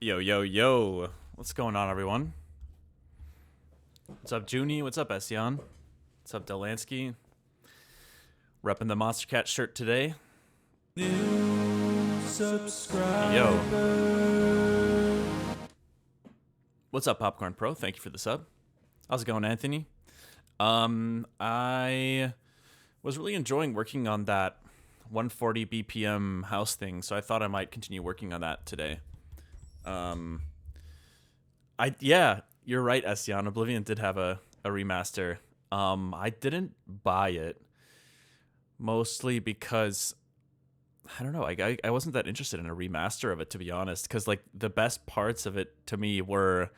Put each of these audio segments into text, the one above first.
Yo, yo, yo. What's going on, everyone? What's up, Junie? What's up, Esyan? What's up, Delansky? Repping the Monster Cat shirt today. New subscriber. Yo. What's up, Popcorn Pro? Thank you for the sub. How's it going, Anthony? I was really enjoying working on that 140 BPM house thing, so I thought I might continue working on that today. Um, yeah, you're right, Ession. Oblivion did have a remaster. I didn't buy it mostly because I don't know. I wasn't that interested in a remaster of it, to be honest, because like the best parts of it to me were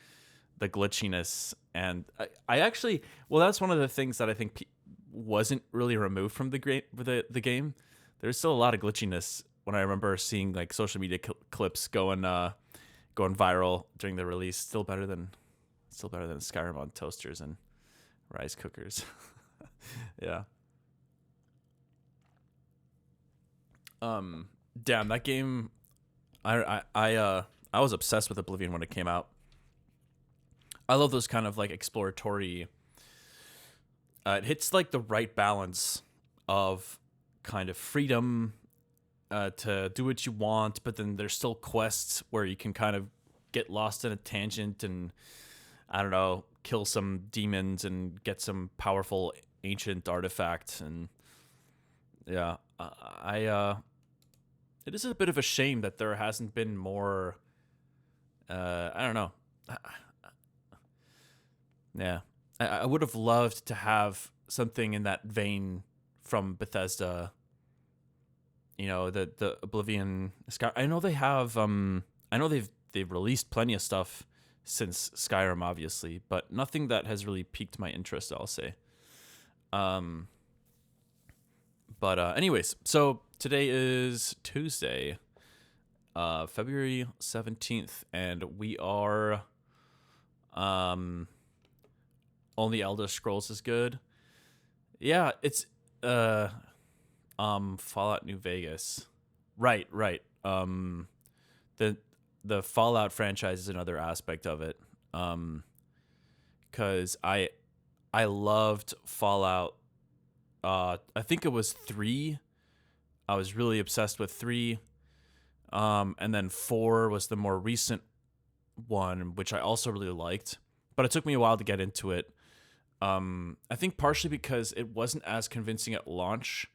the glitchiness, and I actually, well, that's one of the things that I think wasn't really removed from the game. There's still a lot of glitchiness when I remember seeing like social media clips going viral during the release. Still better than Skyrim on toasters and rice cookers. Yeah. Damn, that game. I was obsessed with Oblivion when it came out. I love those kind of like exploratory. It hits like the right balance of kind of freedom to do what you want, but then there's still quests where you can kind of get lost in a tangent and I don't know, kill some demons and get some powerful ancient artifact. And yeah, it is a bit of a shame that there hasn't been more. I don't know. Yeah, I would have loved to have something in that vein from Bethesda. You know, the Oblivion Sky. I know they have. I know they've released plenty of stuff since Skyrim, obviously, but nothing that has really piqued my interest, I'll say. But anyways, so today is Tuesday, February 17th, and we are Only Elder Scrolls is good. Yeah, it's Fallout New Vegas. Right. The Fallout franchise is another aspect of it. Cuz I loved Fallout. I think it was 3. I was really obsessed with 3. And then 4 was the more recent one, which I also really liked. But it took me a while to get into it. I think partially because it wasn't as convincing at launch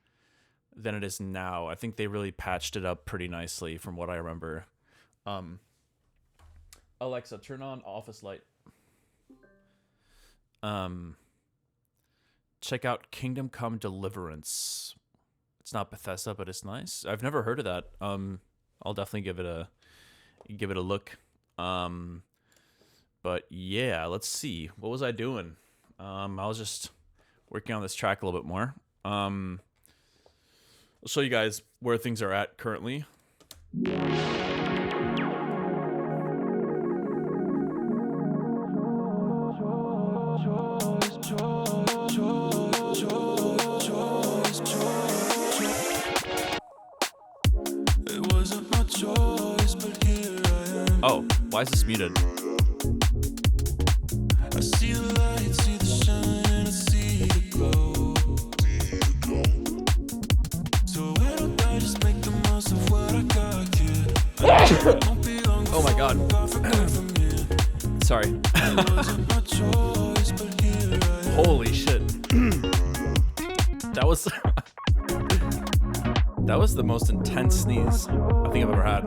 than it is now. I think they really patched it up pretty nicely from what I remember. Alexa, turn on office light. Check out Kingdom Come Deliverance. It's not Bethesda, but it's nice. I've never heard of that. I'll definitely give it a look. But yeah, let's see. What was I doing? I was just working on this track a little bit more. I'll show you guys where things are at currently. Oh, why is this muted? I see the light, see the shine, I see the glow. So why don't I just make the most of what I got here? Oh my god. Sorry. Holy shit. That was the most intense sneeze I think I've ever had.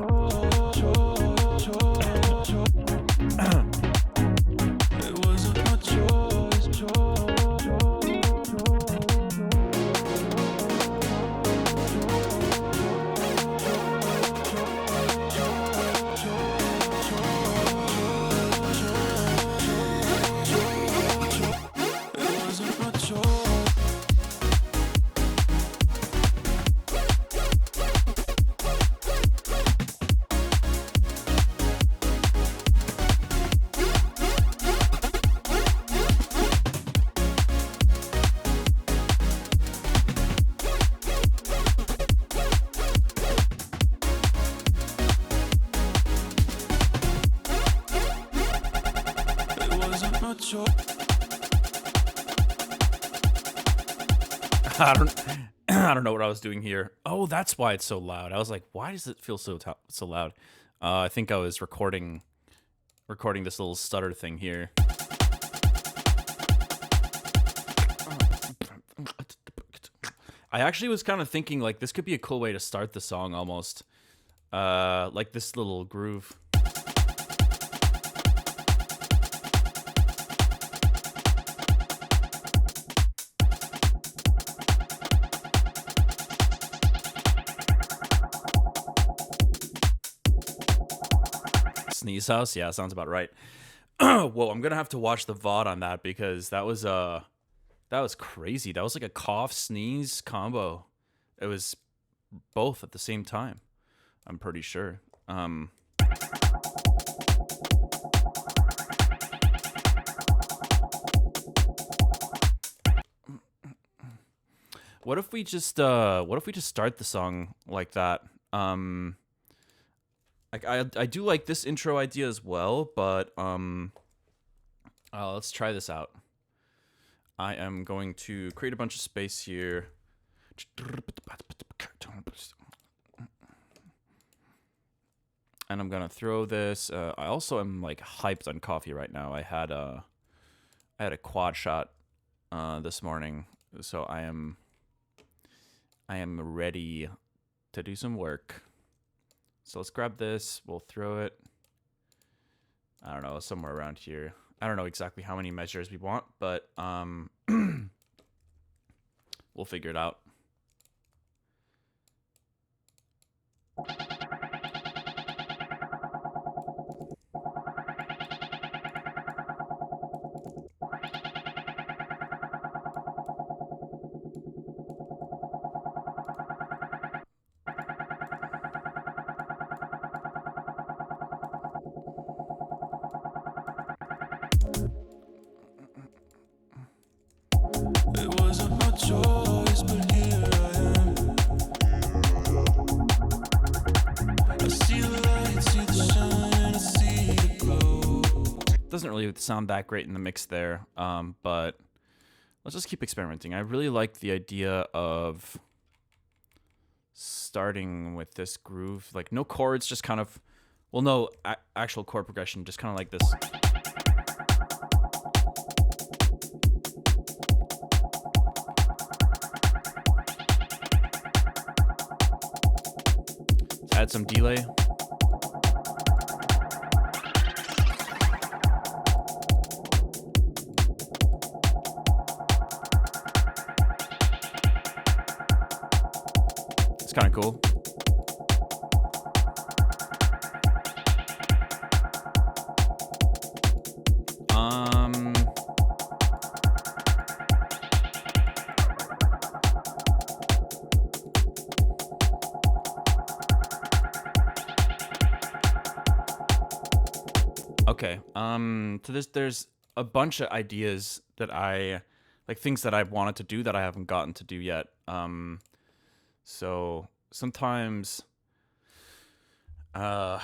I don't know what I was doing here. Oh, that's why it's so loud. I was like, why does it feel so loud? I think I was recording this little stutter thing here. I actually was kind of thinking like this could be a cool way to start the song almost. Like this little groove. Sneeze House? Yeah, sounds about right. Whoa, I'm gonna have to watch the VOD on that because that was crazy. That was like a cough sneeze combo. It was both at the same time. I'm pretty sure. What if we just start the song like that? Like I do like this intro idea as well, but let's try this out. I am going to create a bunch of space here. And I'm gonna throw this. I also am like hyped on coffee right now. I had a quad shot this morning, so I am ready to do some work. So let's grab this. We'll throw it. I don't know, somewhere around here. I don't know exactly how many measures we want, but we'll figure it out. It wasn't my choice, but here I am. I see the light, see the shine, I see the glow. Doesn't really sound that great in the mix there, but let's just keep experimenting. I really like the idea of starting with this groove, like no chords, just kind of, well, no actual chord progression, just kind of like this. Add some delay. It's kind of cool. Okay. To this, there's a bunch of ideas that I like, things that I wanted to do that I haven't gotten to do yet. So sometimes, I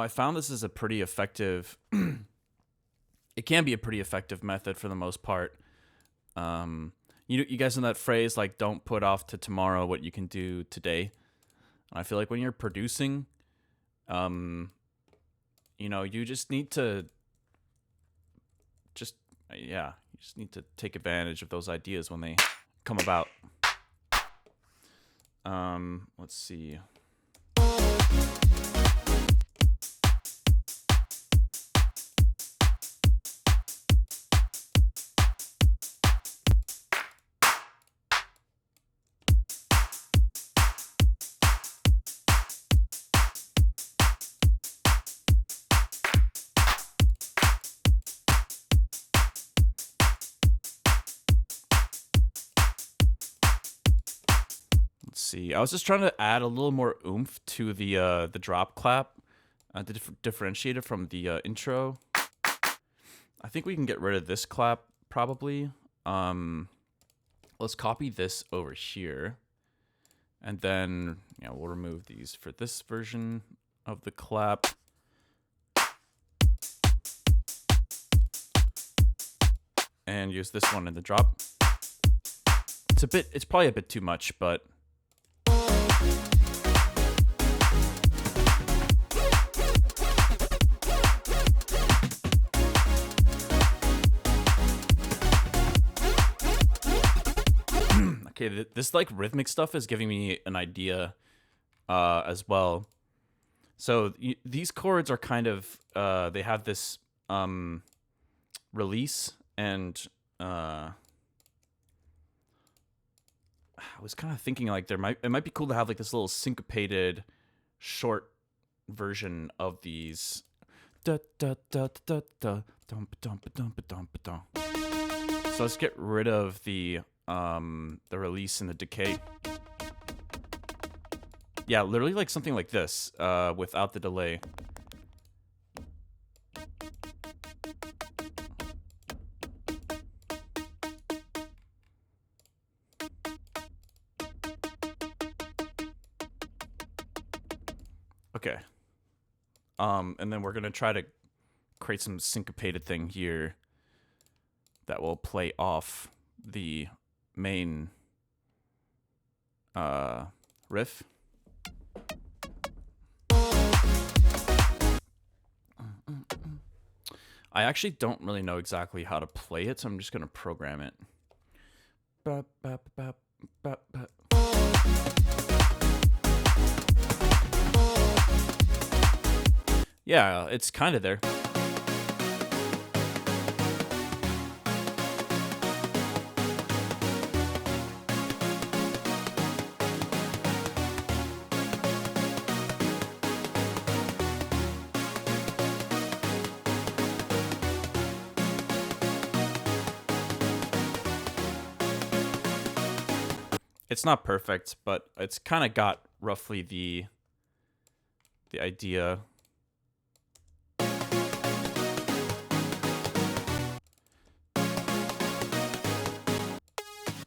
found this is a pretty effective. It can be a pretty effective method for the most part. You guys know that phrase like, "Don't put off to tomorrow what you can do today." And I feel like when you're producing, you just need to you just need to take advantage of those ideas when they come about. Let's see. I was just trying to add a little more oomph to the drop clap, to differentiate it from the intro. I think we can get rid of this clap probably. Let's copy this over here, and then we'll remove these for this version of the clap. And use this one in the drop. It's probably a bit too much, but okay, Okay, this like rhythmic stuff is giving me an idea as well. So these chords are kind of they have this release, and I was kind of thinking like it might be cool to have like this little syncopated short version of these. Da, da, da, da, da, dum, dum, dum, dum, dum. So let's get rid of the release and the decay. Yeah, literally like something like this, without the delay. Okay. And then we're gonna try to create some syncopated thing here that will play off the main riff. I actually don't really know exactly how to play it, so I'm just gonna program it. Bop, bop, bop, bop, bop. Yeah, it's kind of there. It's not perfect, but it's kind of got roughly the idea.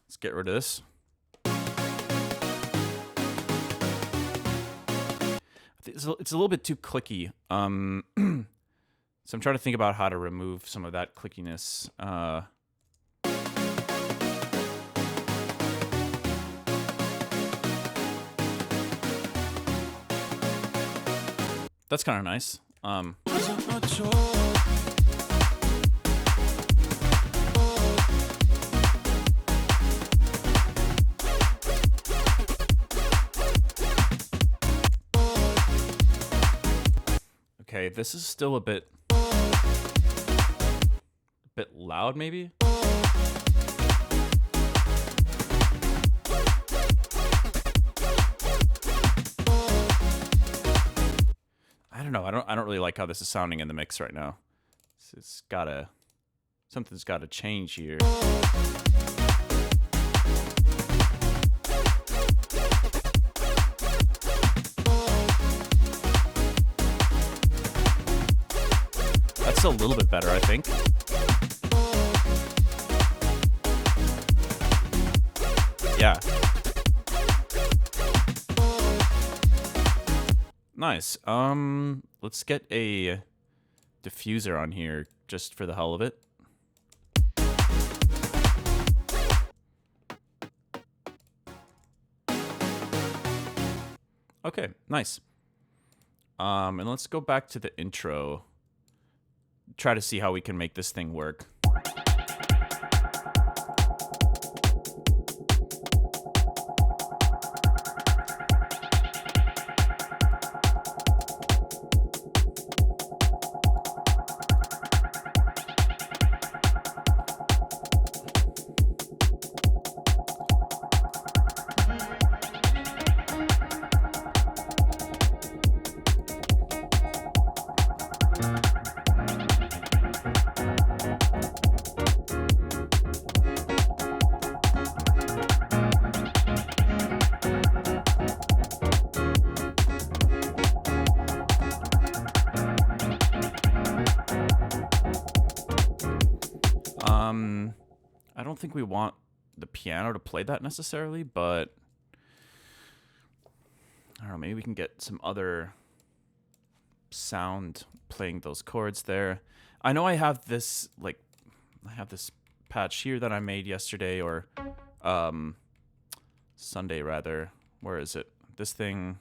Let's get rid of this. It's a little bit too clicky. So I'm trying to think about how to remove some of that clickiness. That's kind of nice. Okay, this is still a bit loud, maybe. I don't know. I don't really like how this is sounding in the mix right now. Something's gotta change here. That's a little bit better, I think. Yeah. Nice. Let's get a diffuser on here just for the hell of it. Okay, nice. And let's go back to the intro. Try to see how we can make this thing work. I don't think we want the piano to play that necessarily, but I don't know, maybe we can get some other sound playing those chords there. I know I have this patch here that I made yesterday, or Sunday rather. Where is it? This thing.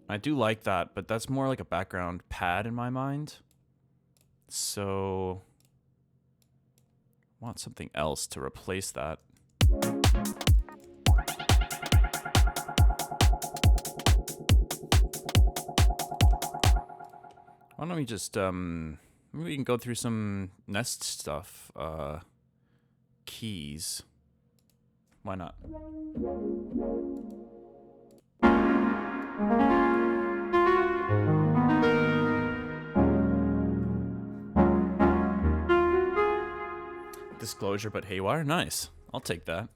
I do like that, but that's more like a background pad in my mind. So want something else to replace that. Why don't we just maybe we can go through some Nest stuff. Keys. Why not? Disclosure, but Haywyre? Nice. I'll take that.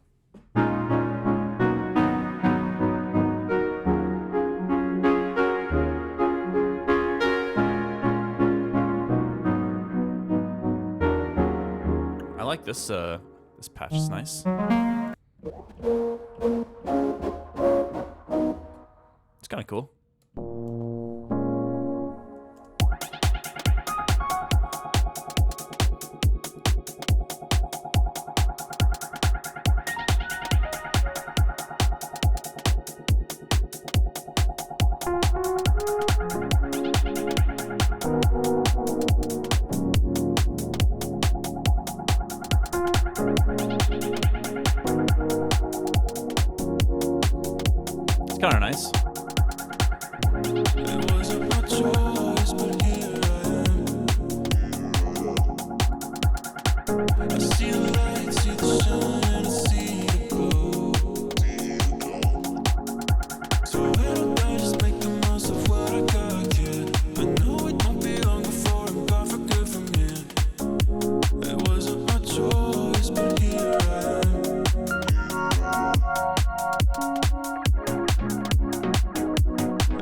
I like this this patch is nice. It's kind of cool. It's kind of nice. It wasn't my choice, but here I am. I see the light, see the shine, I see the glow. So why don't I just make the most of what I got, kid? I know it won't be long before I'm gone for good from here. It wasn't my choice, but here I am.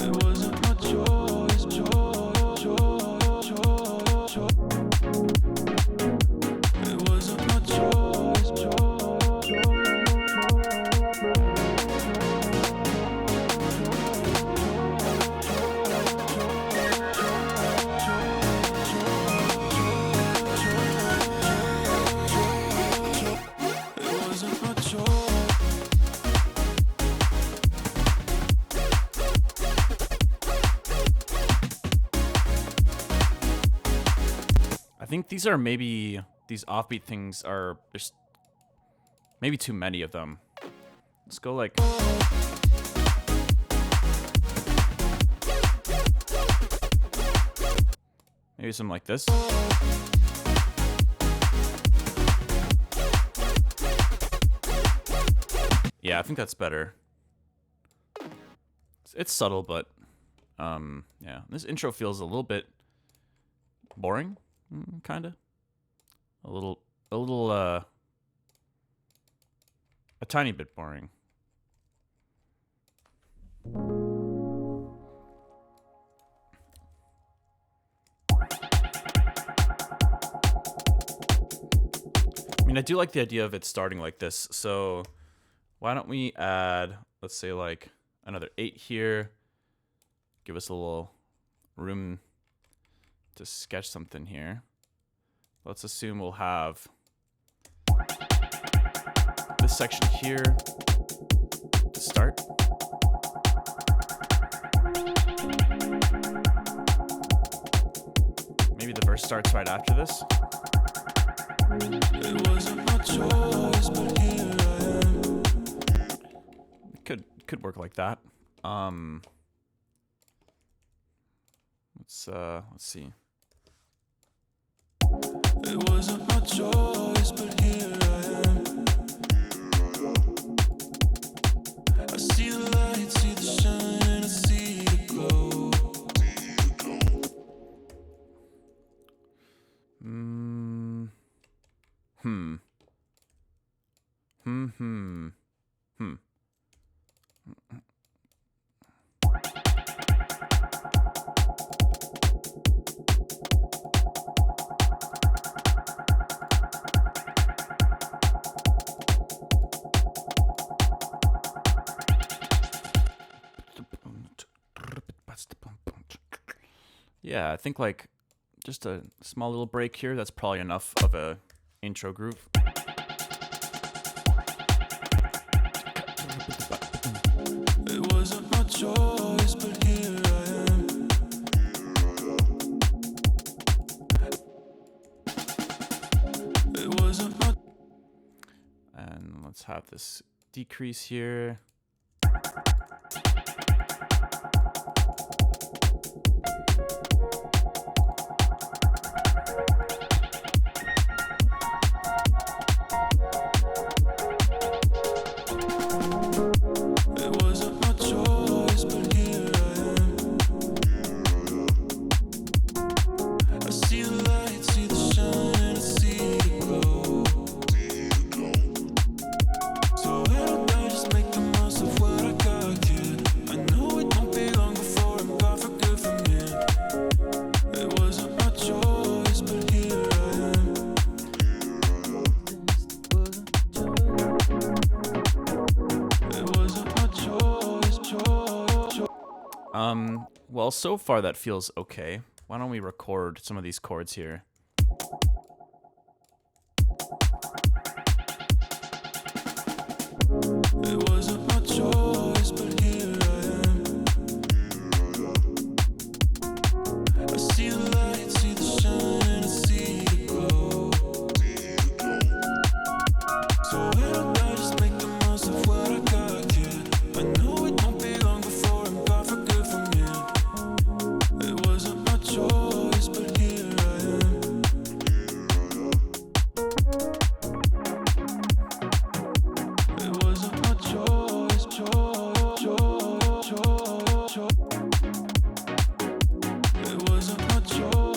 It wasn't my choice, choice. It wasn't my choice, It wasn't my choice. I think these are maybe these offbeat things are just maybe too many of them. Let's go like maybe some like this. Yeah, I think that's better. It's subtle, but yeah. This intro feels a little bit boring, kind of. A tiny bit boring. I mean, I do like the idea of it starting like this, so why don't we add, let's say, like another 8 here. Give us a little room to sketch something here. Let's assume we'll have this section here to start. Maybe the verse starts right after this. It wasn't my choice, but here I am. Could work like that. Let's see. It wasn't my choice, but here I am. I see the light, see the shine, I see the glow. Yeah, I think like just a small little break here. That's probably enough of a intro groove. It wasn't my choice, but here I am. It wasn't my have this decrease here. It wasn't my choice, but here I am. I see the light, see the shine, I see the glow. So why don't I just make the most of what I got, kid? I know it won't be long before I'm gone for good from here. It wasn't my choice, but here I am. It wasn't my choice. Well, so far that feels okay. Why don't we record some of these chords here? It wasn't my choice, but here I am. I see the light, see the shine, I see the glow. So why don't I just make the most of what I got, kid? I know it won't be long before I'm gone for good from here. It wasn't my choice, but here I am. It wasn't my choice, It wasn't my choice, It wasn't my choice.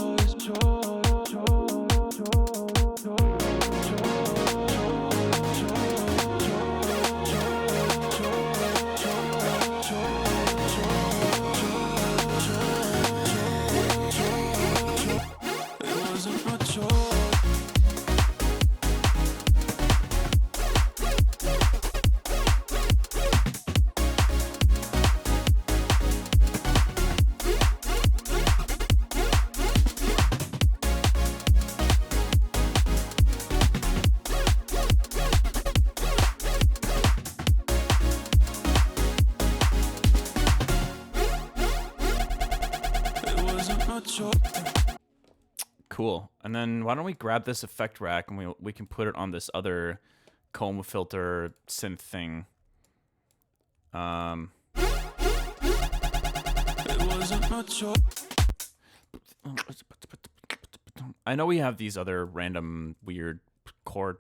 It wasn't my choice. Cool. And then why don't we grab this effect rack and we can put it on this other comb filter synth thing. It wasn't my choice. I know we have these other random weird chord.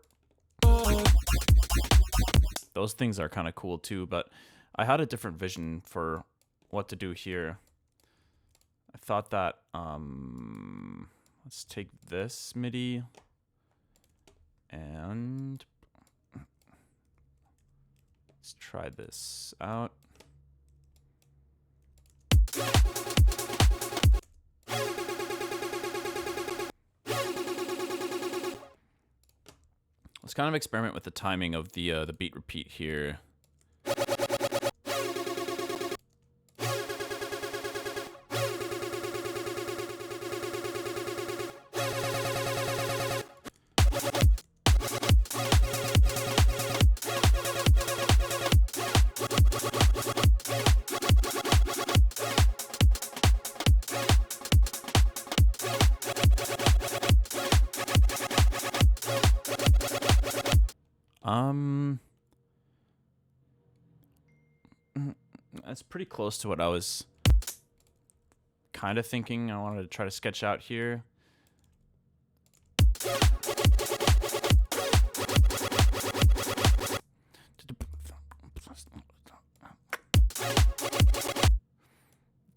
Those things are kind of cool too, but I had a different vision for what to do here. I thought that, let's take this MIDI and let's try this out. Let's kind of experiment with the timing of the beat repeat here. That's pretty close to what I was kind of thinking. I wanted to try to sketch out here.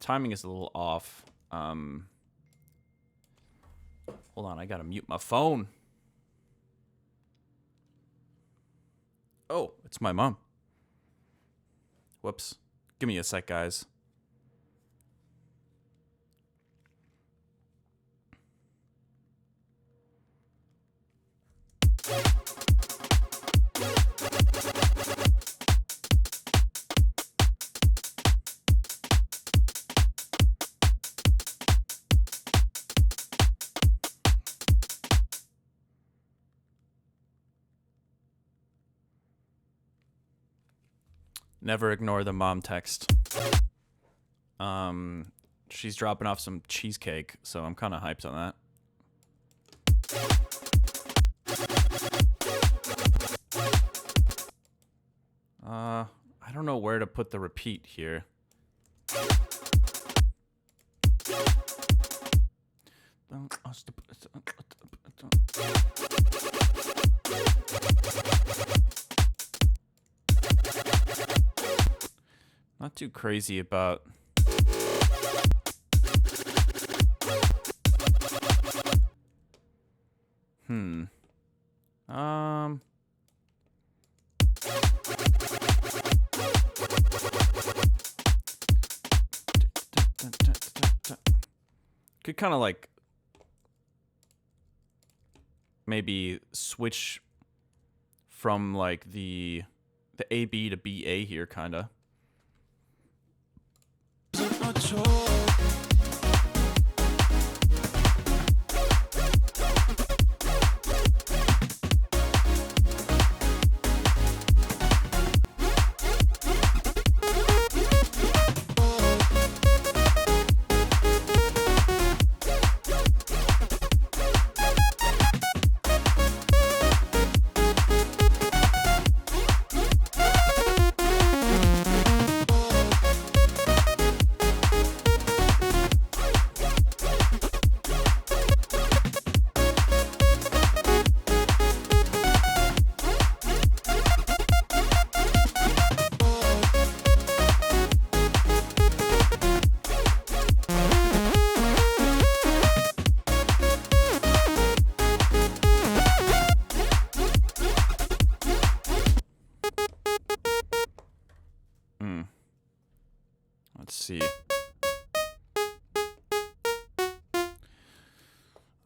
Timing is a little off. Hold on, I gotta mute my phone. Oh, it's my mom. Whoops. Give me a sec, guys. Never ignore the mom text. She's dropping off some cheesecake, so I'm kind of hyped on that. don't know where to put the repeat here. Not too crazy about. Could kind of like maybe switch from like the AB to BA here, kind of. Let's see.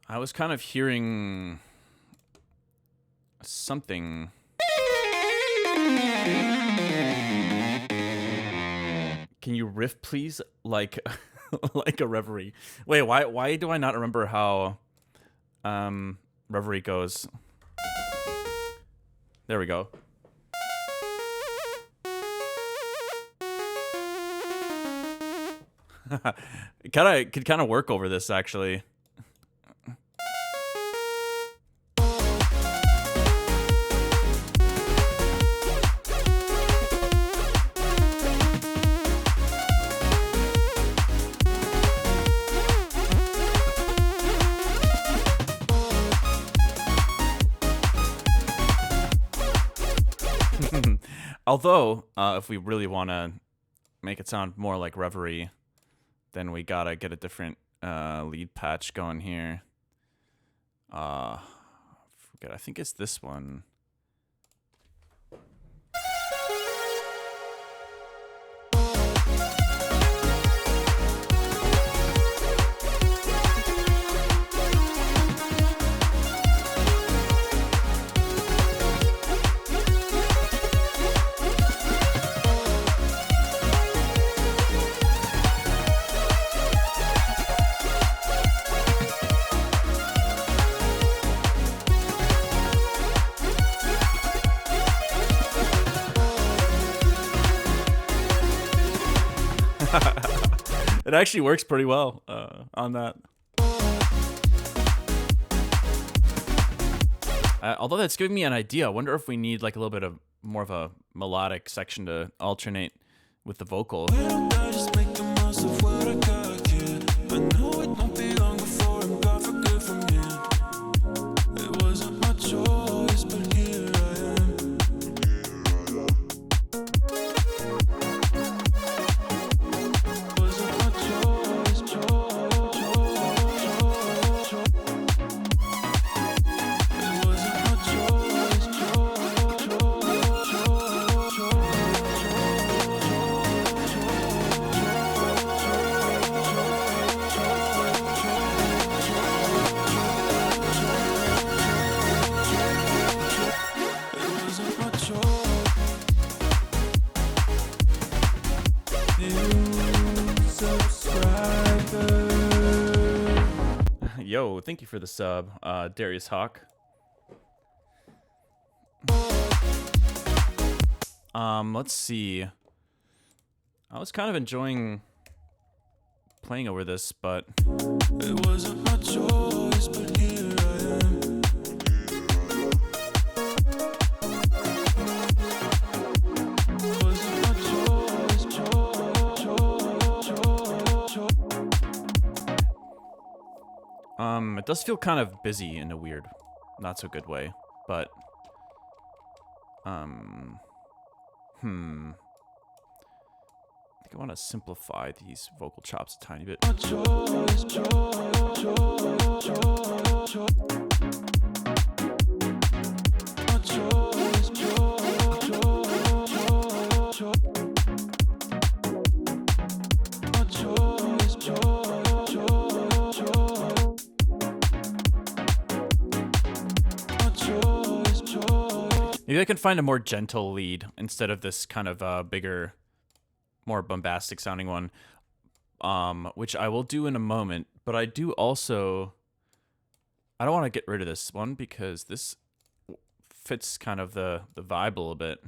I was kind of hearing something. Can you riff, please? Like, like a Reverie. Wait, why do I not remember how Reverie goes? There we go. It could kind of work over this, actually. Although, if we really want to make it sound more like Reverie, then we gotta get a different lead patch going here. Forget. I think it's this one. It actually works pretty well on that. Although that's giving me an idea. I wonder if we need like a little bit of more of a melodic section to alternate with the vocal. Yo, thank you for the sub, Darius Hawk. Let's see. I was kind of enjoying playing over this, but it wasn't my choice, but here I am. It wasn't my choice. It does feel kind of busy in a weird, not so good way, but I think I want to simplify these vocal chops a tiny bit. Maybe I can find a more gentle lead instead of this kind of bigger, more bombastic sounding one, which I will do in a moment. But I do also, I don't want to get rid of this one because this fits kind of the vibe a little bit.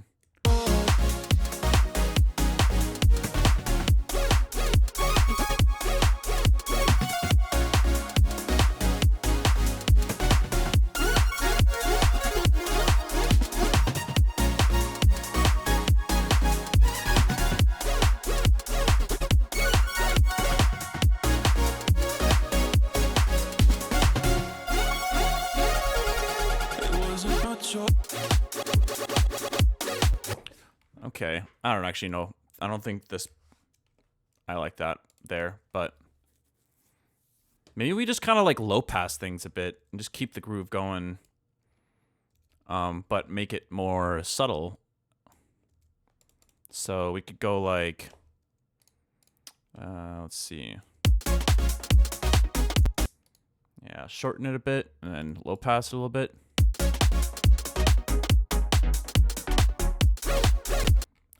Okay, I don't actually know. I don't think this, I like that there, but maybe we just kind of like low pass things a bit and just keep the groove going, but make it more subtle. So we could go like, let's see. Yeah, shorten it a bit and then low pass it a little bit.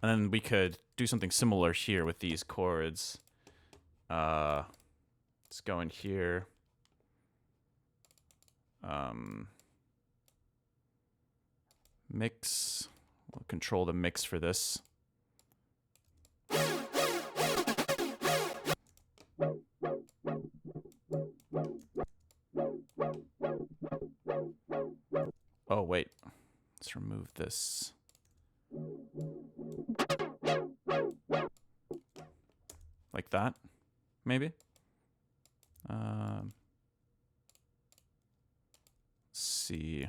And then we could do something similar here with these chords. Let's go in here. Mix. We'll control the mix for this. Oh, wait. Let's remove this. Like that, maybe. Let's see.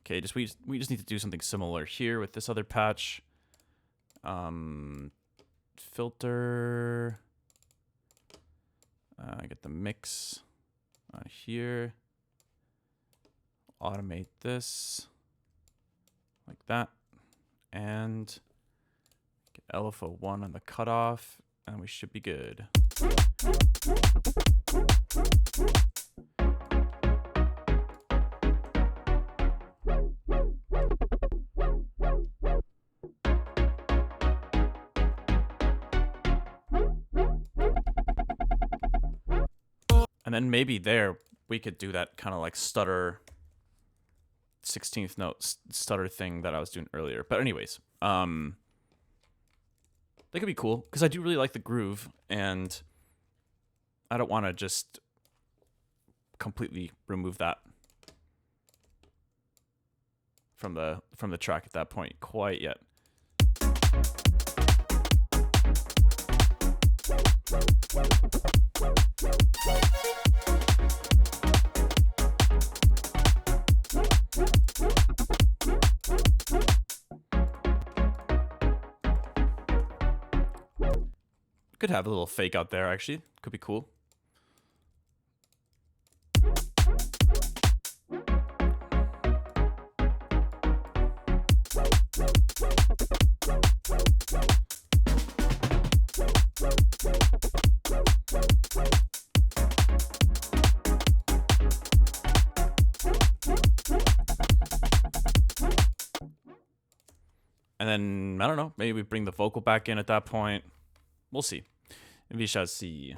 Okay, we just need to do something similar here with this other patch. Filter. Get the mix here. Automate this like that, and get LFO1 on the cutoff, and we should be good. And then maybe there we could do that kind of like stutter 16th note stutter thing that I was doing earlier. But anyways, they could be cool because I do really like the groove, and I don't want to just completely remove that from the track at that point quite yet. Could have a little fake out there, actually. Could be cool. And then, I don't know, maybe we bring the vocal back in at that point. We'll see. Vi shall see.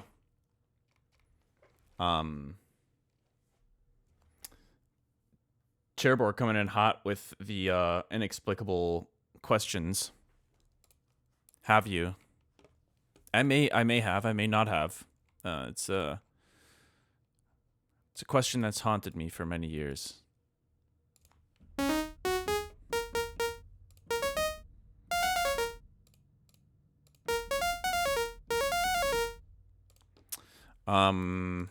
Chairboard coming in hot with the inexplicable questions. Have you? I may have. I may not have. It's a question that's haunted me for many years. Um,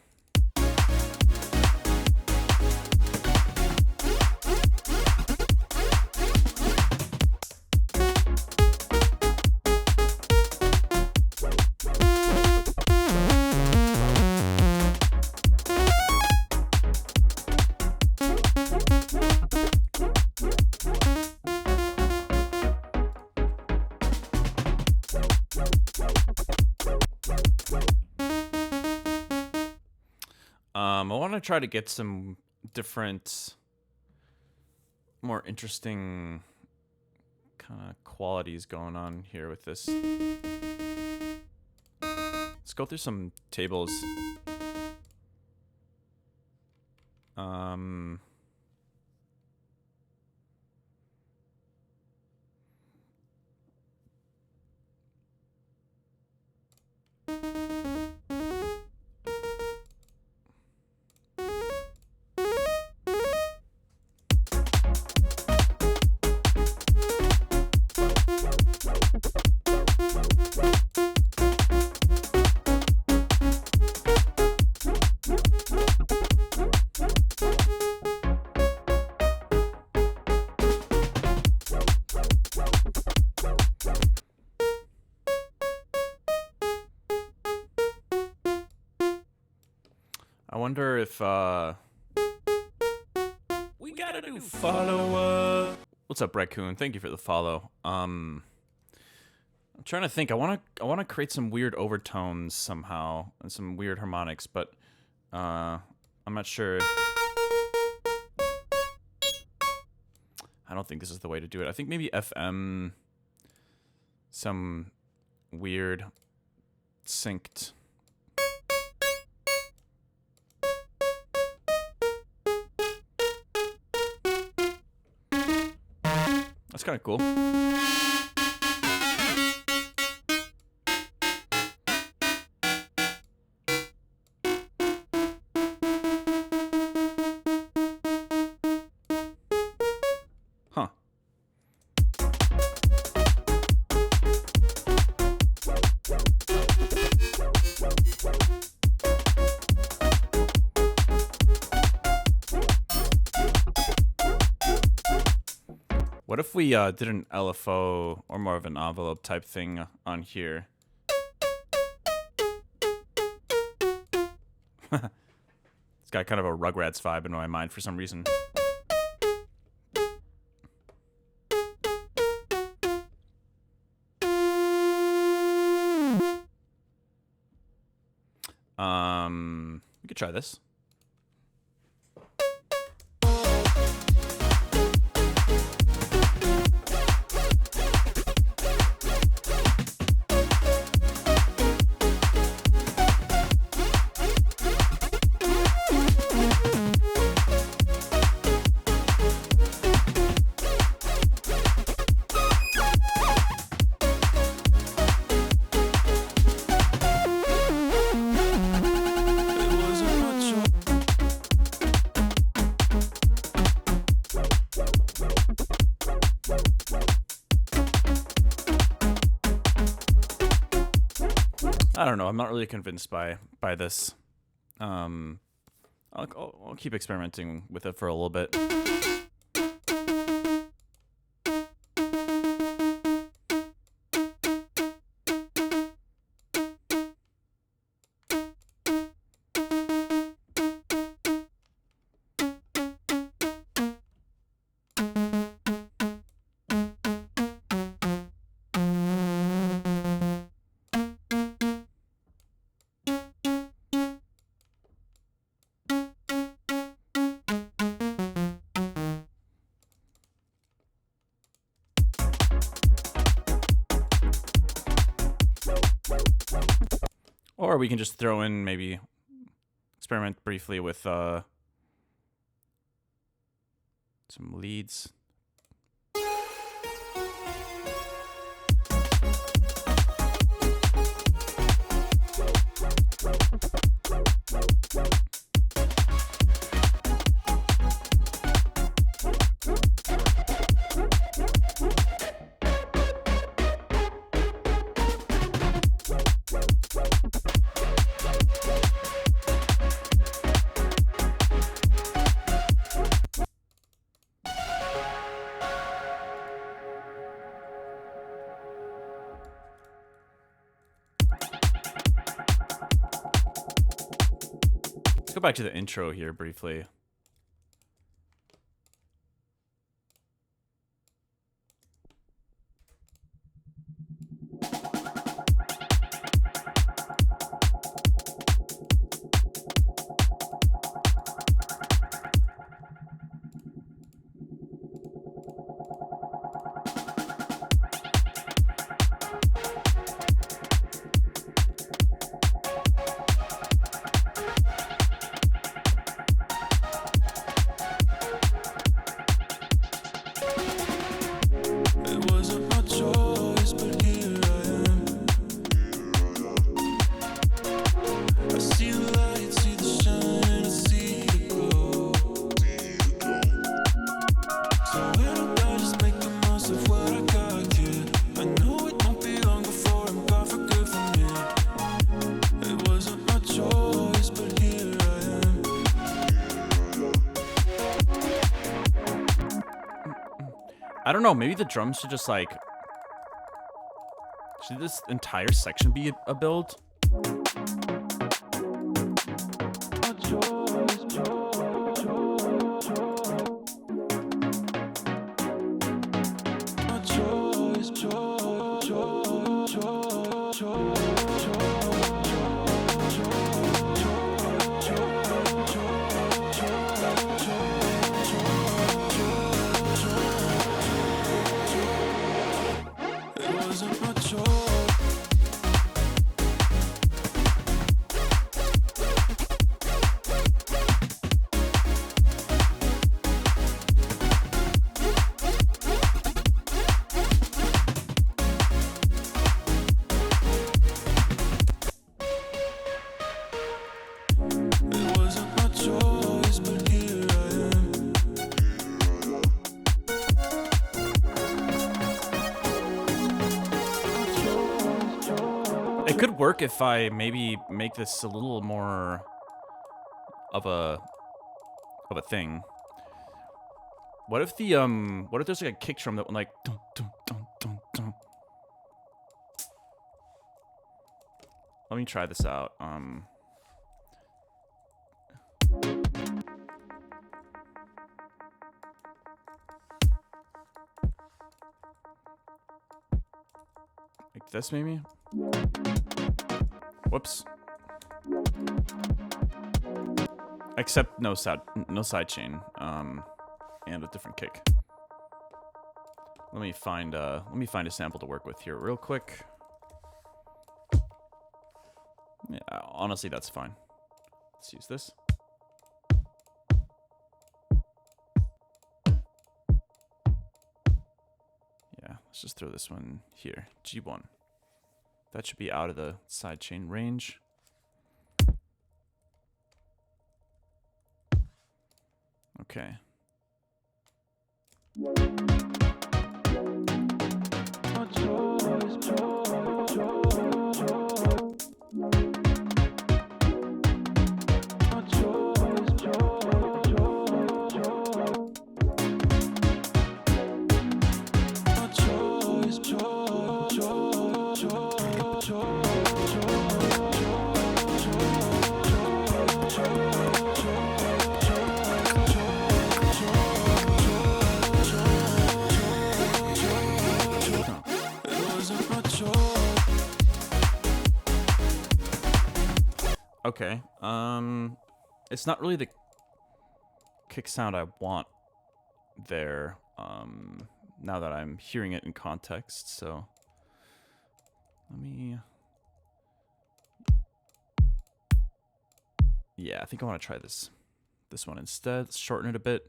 I want to try to get some different, more interesting kind of qualities going on here with this. Let's go through some tables. I wonder if we gotta do follow up. What's up, Raccoon? Thank you for the follow. I'm trying to think. I wanna create some weird overtones somehow and some weird harmonics, but I'm not sure. I don't think this is the way to do it. I think maybe FM, some weird synced. That's kind of cool. Huh. What if we did an LFO or more of an envelope type thing on here? It's got kind of a Rugrats vibe in my mind for some reason. We could try this. I don't know. I'm not really convinced by this. I'll keep experimenting with it for a little bit. Or we can just throw in, maybe experiment briefly with some leads. go back to the intro here briefly. It wasn't my choice, but here I am. I see the light, see the shine, I see the glow. So why don't I just make the most of what I got, kid? I know it won't be long before I'm gone for good from here. It wasn't my choice, but here I am. I don't know, maybe the drums should just like... Should this entire section be a build? My choice, choice, my choice, it wasn't my choice. It wasn't my choice, but here I am. It could work if I maybe make this a little more of a thing. What if the what if there's like a kick drum that went like dun, dun, dun, dun, dun. Let me try this out. Like this maybe? Whoops. Except no side chain. And a different kick. Let me find a sample to work with here real quick. Yeah, honestly, that's fine. Let's use this. Yeah, let's just throw this one here. G1. That should be out of the sidechain range. Okay. My choice, Okay. It's not really the kick sound I want there. Now that I'm hearing it in context, so let me. Yeah, I think I want to try this one instead. Let's shorten it a bit.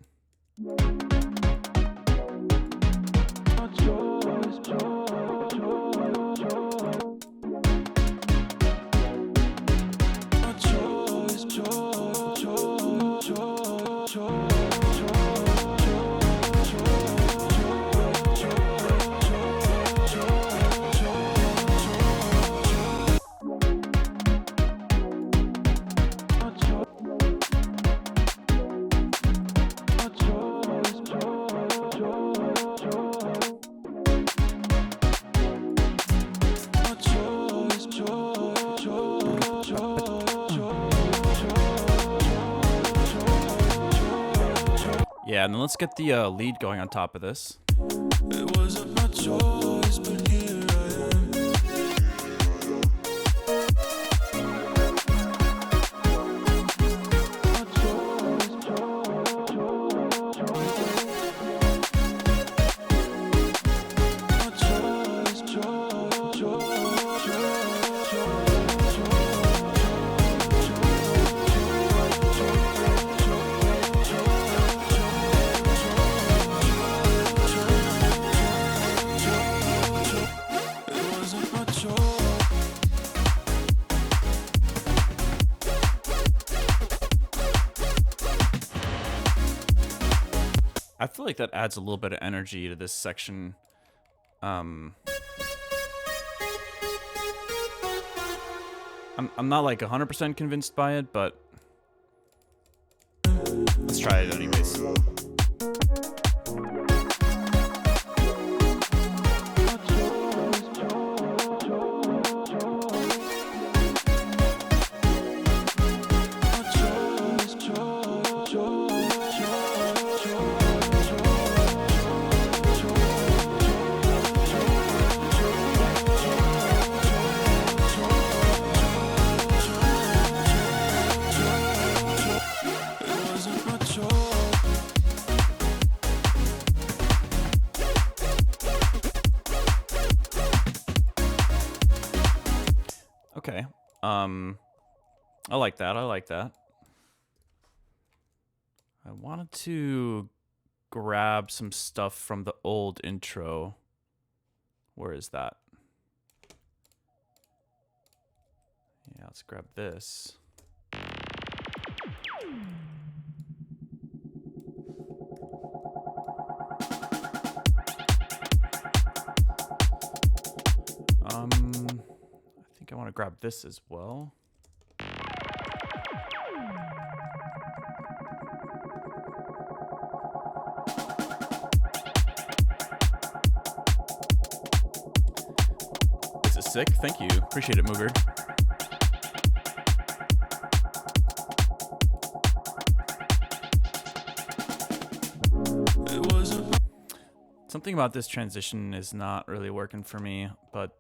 Yeah, and then let's get the lead going on top of this. It wasn't my choice, but here I am. I feel like that adds a little bit of energy to this section. I'm not like 100% convinced by it, but let's try it anyways. Okay. I like that. I like that. I wanted to grab some stuff from the old intro. Where is that? Yeah, let's grab this. I think I want to grab this as well. This is sick. Thank you. Appreciate it, Mooger. Something about this transition is not really working for me, but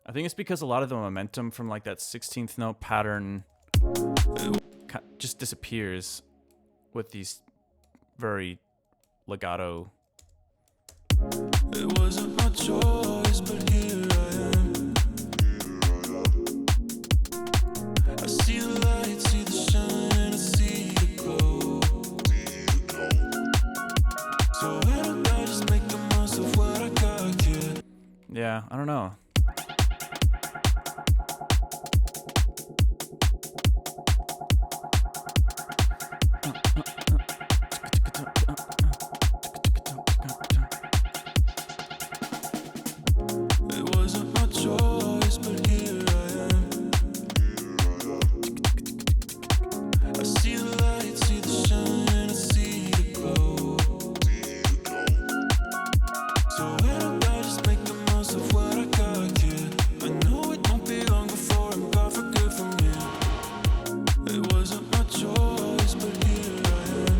I think it's because a lot of the momentum from like that 16th note pattern just disappears with these very legato. It wasn't my choice, but here I am. I see the light, see the shine, I see the glow. So why don't I just make the most of what I got, kid? Yeah, I don't know. It wasn't my choice, but here I am. I see the light, see the shine, I see the glow. So why don't I just make the most of what I got, kid? I know it won't be long before I'm gone for good from here. It wasn't my choice, but here I am.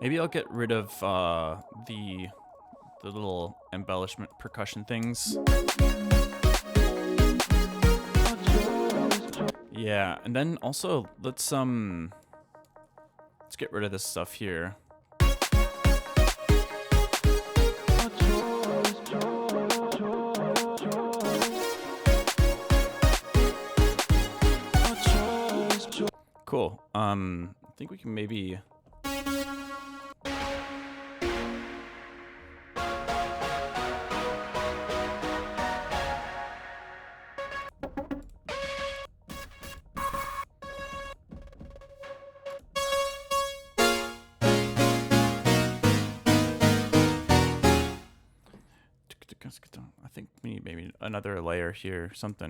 Maybe I'll get rid of the little embellishment percussion things. Yeah, and then also let's get rid of this stuff here. Cool. I think we can maybe I think we need maybe another layer here, something.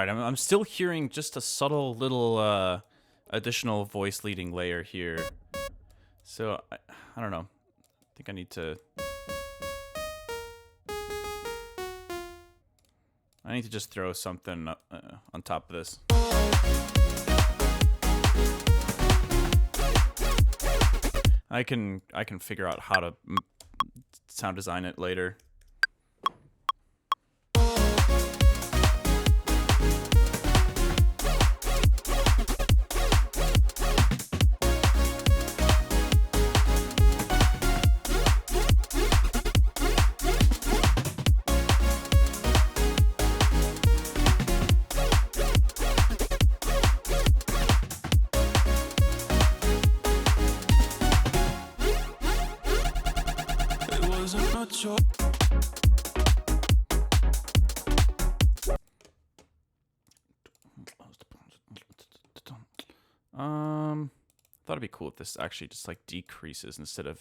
right, I'm still hearing just a subtle little additional voice leading layer here. So I don't know. I think I need to just throw something on top of this. I can figure out how to sound design it later. Thought it'd be cool if this actually just like decreases instead of.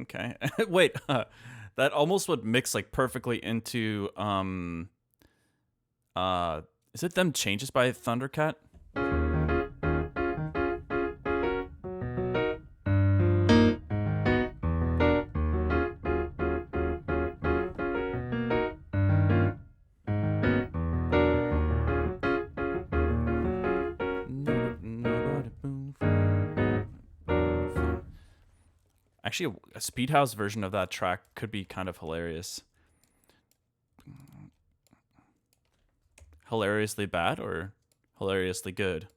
Okay. Wait, that almost would mix like perfectly into is it them changes by Thundercat? Actually, a Speedhouse version of that track could be kind of hilarious. Hilariously bad or hilariously good?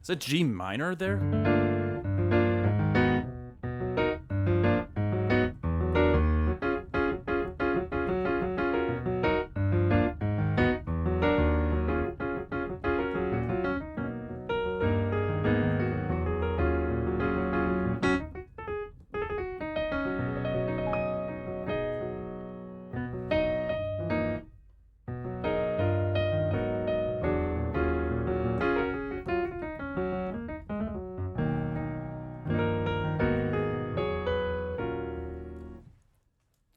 Is it G minor there?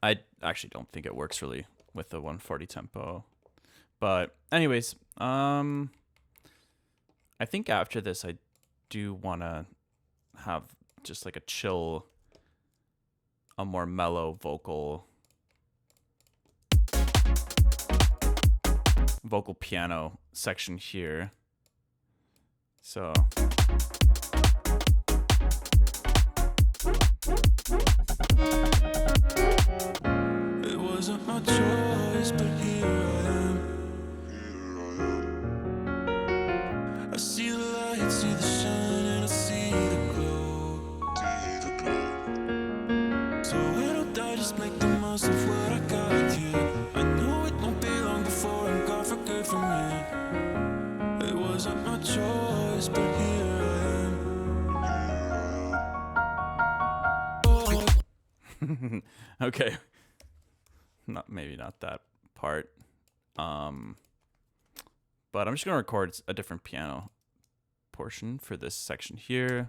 I actually don't think it works really with the 140 tempo. But anyways, I think after this I do want to have just like a more mellow vocal piano section here. So it wasn't my choice, but here I am. I see the light, see the shine, and I see the glow. So I don't die, just make the most of what I got here. I know it won't be long before I'm gone for good from here. It wasn't my choice, but here I am. Okay. Maybe not that part. But I'm just gonna record a different piano portion for this section here.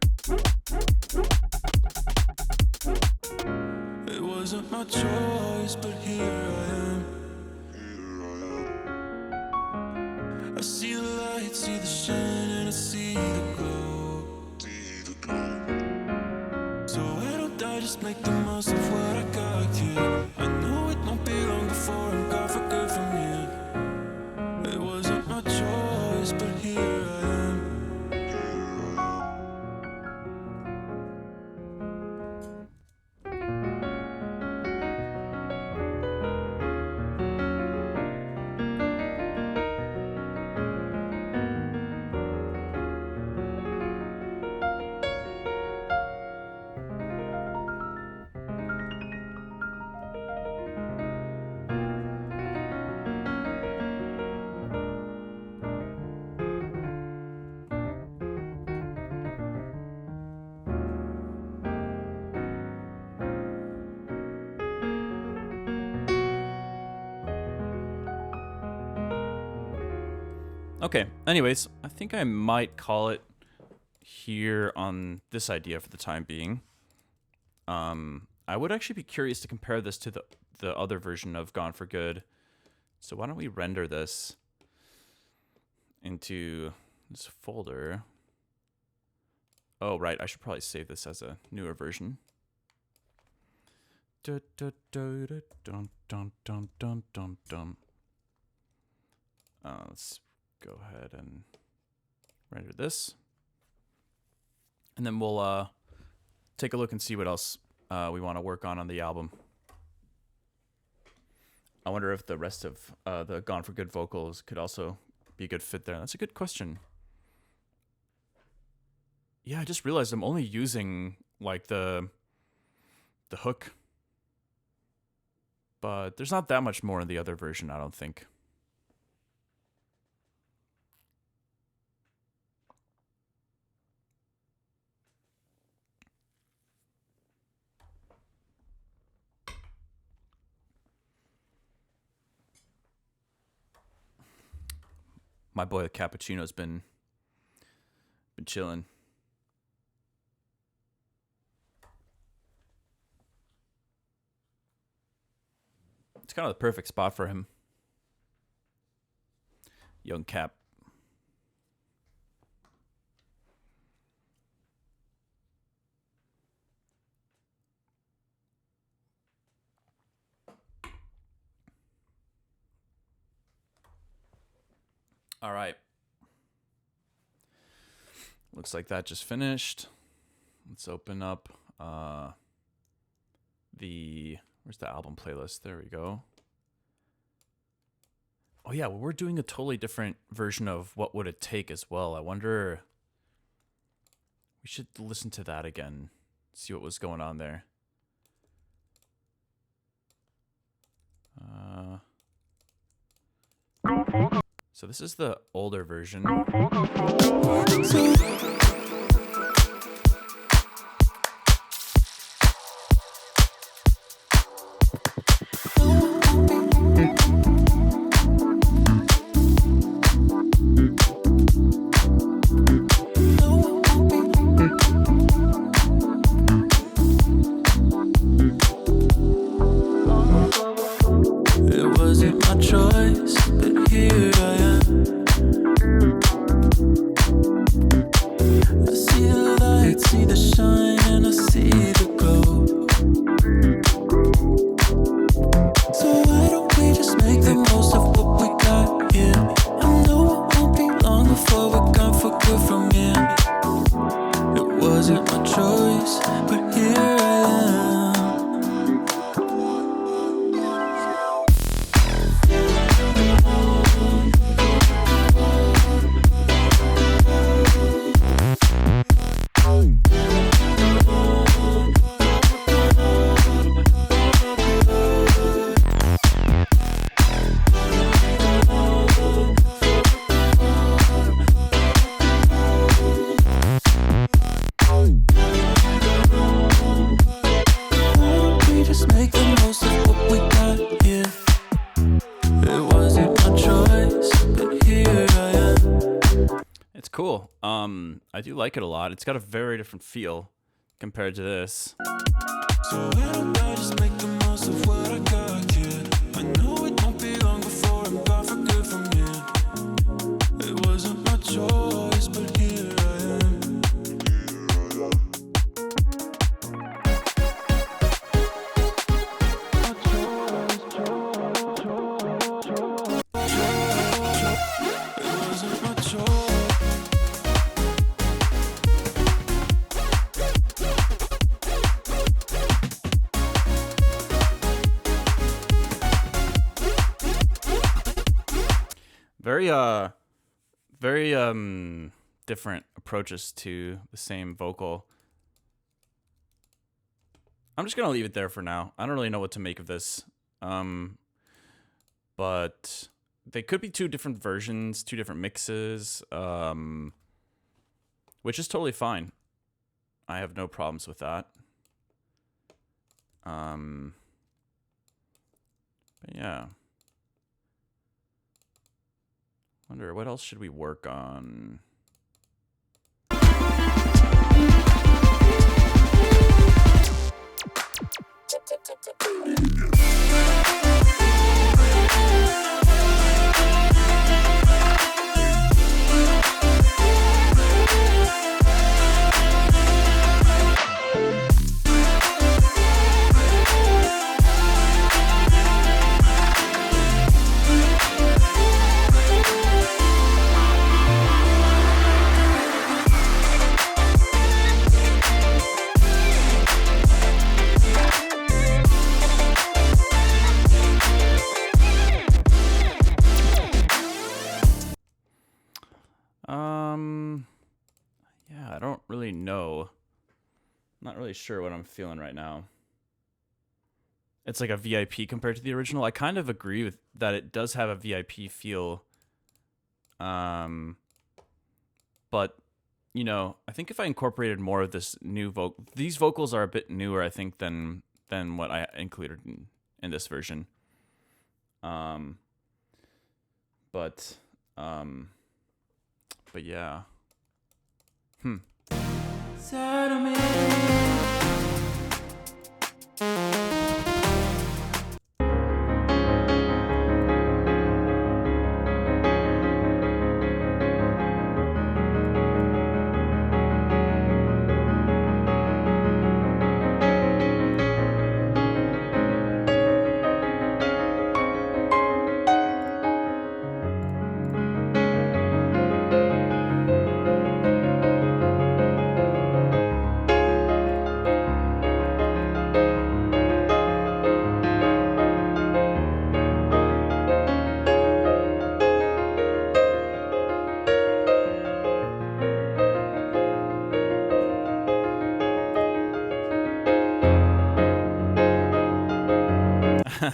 It wasn't my choice, but here I am. I see the light, see the shine, and I see the glow. So why don't I just make the most of what I got here? I know it won't be long before I'm gone for good from here. It wasn't my choice, but here I am. Okay, anyways, I think I might call it here on this idea for the time being. I would actually be curious to compare this to the other version of Gone for Good. So why don't we render this into this folder? Oh, right, I should probably save this as a newer version. Let's go ahead and render this. And then we'll take a look and see what else we want to work on the album. I wonder if the rest of the Gone for Good vocals could also be a good fit there. That's a good question. Yeah, I just realized I'm only using like the hook. But there's not that much more in the other version, I don't think. My boy the Cappuccino's been chilling. It's kind of the perfect spot for him. Young Cap. All right. Looks like that just finished. Let's open up where's the album playlist? There we go. Oh yeah, well, we're doing a totally different version of What Would It Take as well. I wonder, we should listen to that again, see what was going on there. So this is the older version. It wasn't my choice, but here I am. I see the light, see the shine, and I see the glow. So why don't we just make the most of what we got here? I know it won't be long before we're gone for good from here. It wasn't my choice, but here I am. Cool. I do like it a lot. It's got a very different feel compared to this. So why don't I just make the most of what I got, kid. I know it won't be long before I'm gone for good from here. It wasn't my choice, but here I am. It wasn't my choice. Very different approaches to the same vocal. I'm just gonna leave it there for now. I don't really know what to make of this. But they could be two different versions, two different mixes, which is totally fine. I have no problems with that. But yeah. Wonder what else should we work on? Yeah, I don't really know. Not really sure what I'm feeling right now. It's like a VIP compared to the original. I kind of agree with that. It does have a VIP feel. But you know, I think if I incorporated more of this new these vocals are a bit newer, I think, than what I included in this version. But yeah.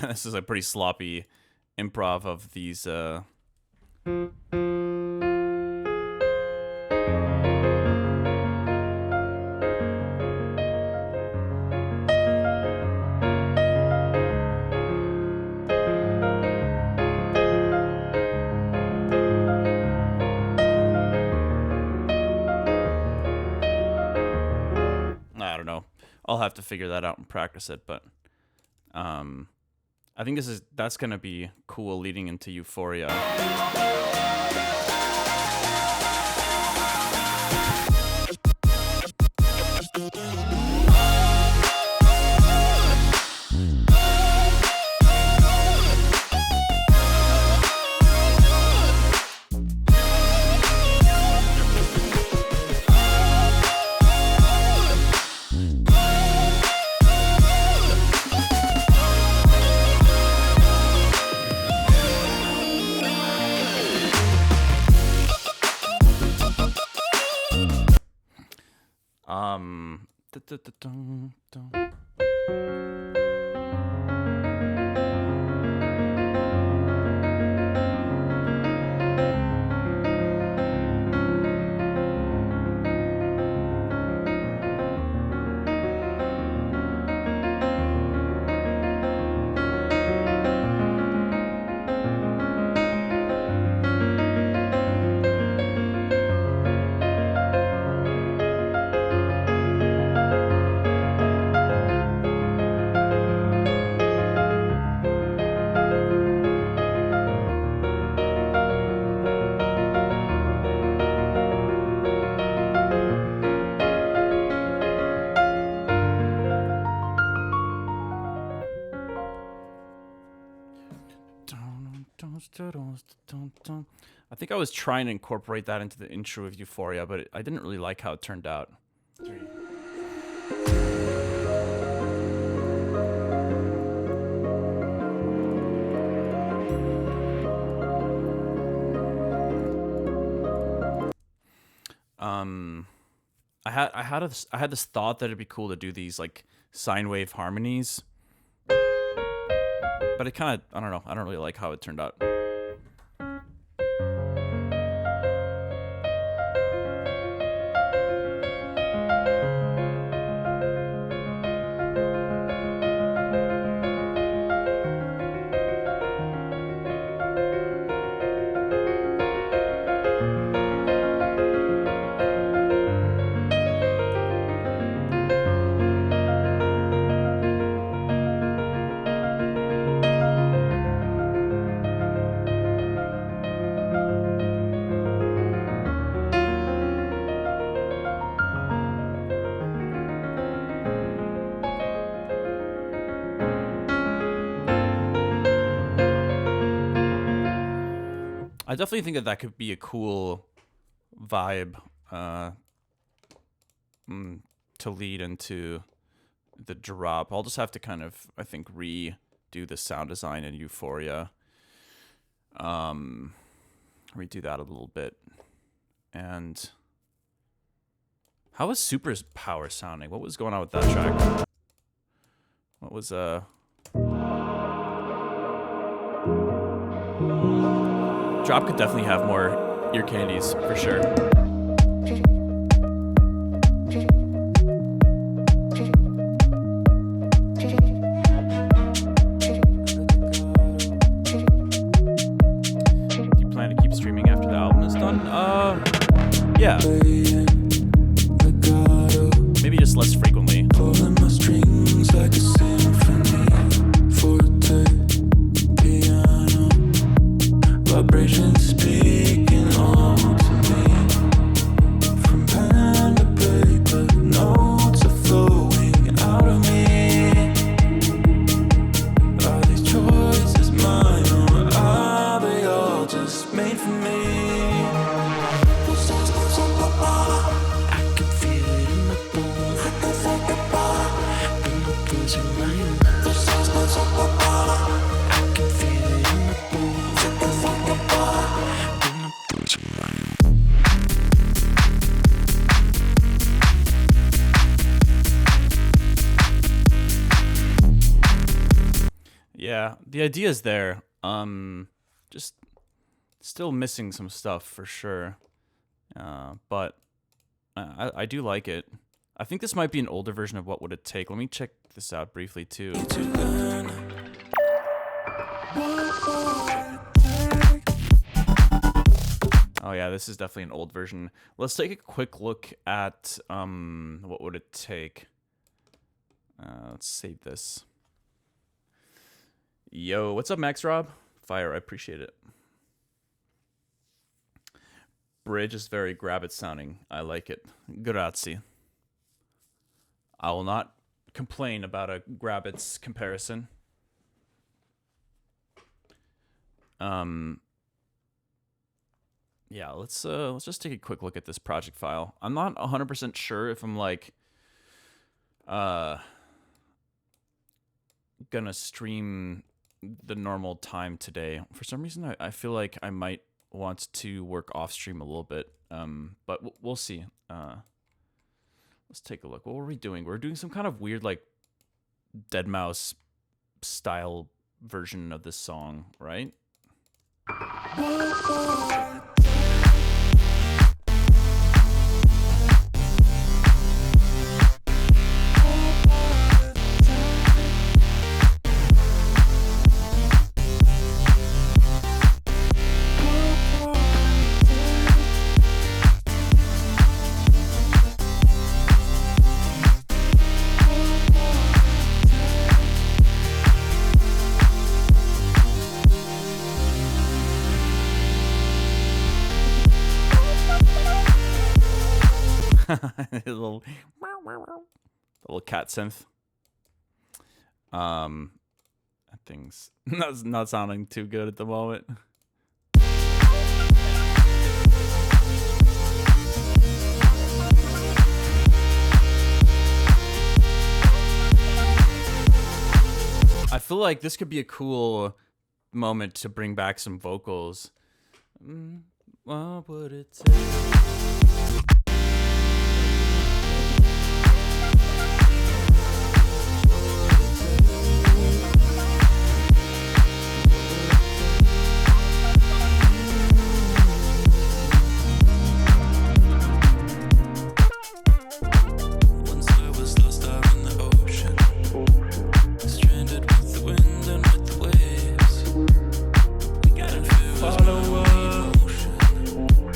This is a pretty sloppy improv of these. I don't know. I'll have to figure that out and practice it, but I think that's gonna be cool leading into Euphoria. I think I was trying to incorporate that into the intro of Euphoria, but I didn't really like how it turned out. I had this thought that it'd be cool to do these like sine wave harmonies, but it kind of, I don't know, I don't really like how it turned out. I definitely think that that could be a cool vibe to lead into the drop. I'll just have to kind of, I think, redo the sound design in Euphoria. Redo that a little bit. And how was Super's power sounding? What was going on with that track? What was Drop could definitely have more ear candies for sure. Do you plan to keep streaming after the album is done? Yeah. Maybe just less frequently. Pulling my strings like a symphony. Forte, piano, vibrations speaking all to me. From pen to paper, notes are flowing out of me. Are these choices mine or are they all just made for me? I can feel it in my bones. I can think about it in my bones and mine. I can feel it in my bones. I can think about it in my bones and mine. Yeah, the idea is there. Just still missing some stuff for sure. But I do like it. I think this might be an older version of What Would It Take. Let me check this out briefly too. To learn Oh yeah, this is definitely an old version. Let's take a quick look at What Would It Take. Let's save this. Yo, what's up, Max Rob? Fire, I appreciate it. Bridge is very grab-it sounding. I like it. Grazie. I will not complain about a grab-it's comparison. Yeah, let's just take a quick look at this project file. I'm not 100% sure if I'm like gonna stream the normal time today. For some reason, I feel like I might want to work off stream a little bit. But we'll see. Let's take a look. What were we doing? We're doing some kind of weird like Deadmau5 style version of this song, right? a little cat synth. That thing's not sounding too good at the moment. feel like this could be a cool moment to bring back some vocals. What would it take?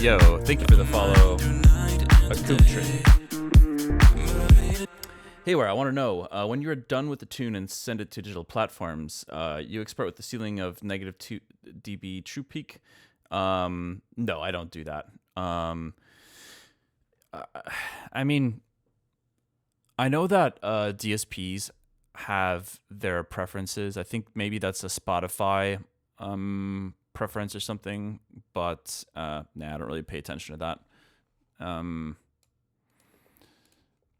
Yo, thank you for the follow. A coop tree. Haywyre, I want to know, when you're done with the tune and send it to digital platforms, you export with the ceiling of -2 dB true peak? No, I don't do that. I mean, I know that DSPs have their preferences. I think maybe that's a Spotify preference or something, but I don't really pay attention to that.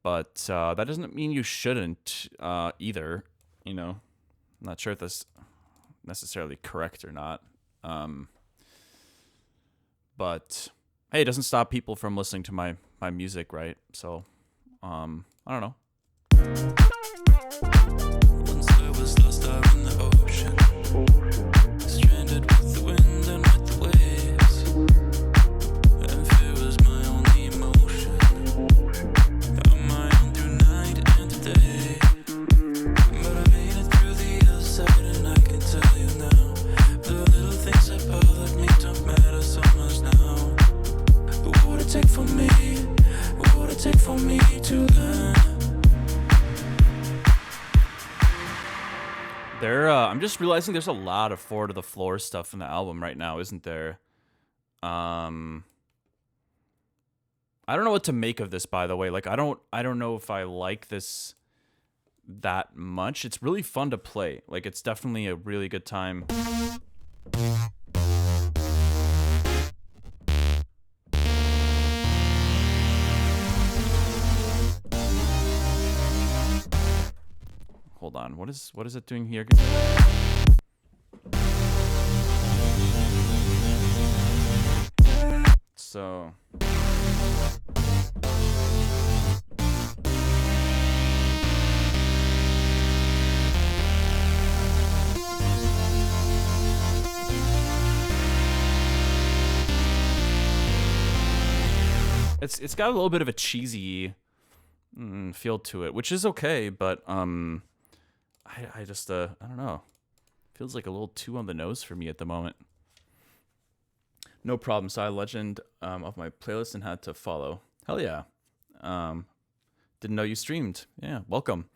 But that doesn't mean you shouldn't either. You know, I'm not sure if that's necessarily correct or not. But hey, it doesn't stop people from listening to my music, right? So I don't know. Once I was lost out in the ocean, stranded with the wind and with the waves, and fear was my only emotion. On my own through night and day, but I made it through the other side, and I can tell you now, the little things that bothered me don't matter so much now. What would it take for me? What would it take for me to learn? I'm just realizing there's a lot of 4 to the floor stuff in the album right now, isn't there? I don't know what to make of this, by the way. Like, I don't know if I like this that much. It's really fun to play. Like, it's definitely a really good time. Hold on. What is it doing here? So it's got a little bit of a cheesy feel to it, which is okay, but I just I don't know. Feels like a little too on the nose for me at the moment. No problem. Saw a legend of my playlist and had to follow. Hell yeah. Didn't know you streamed. Yeah, welcome.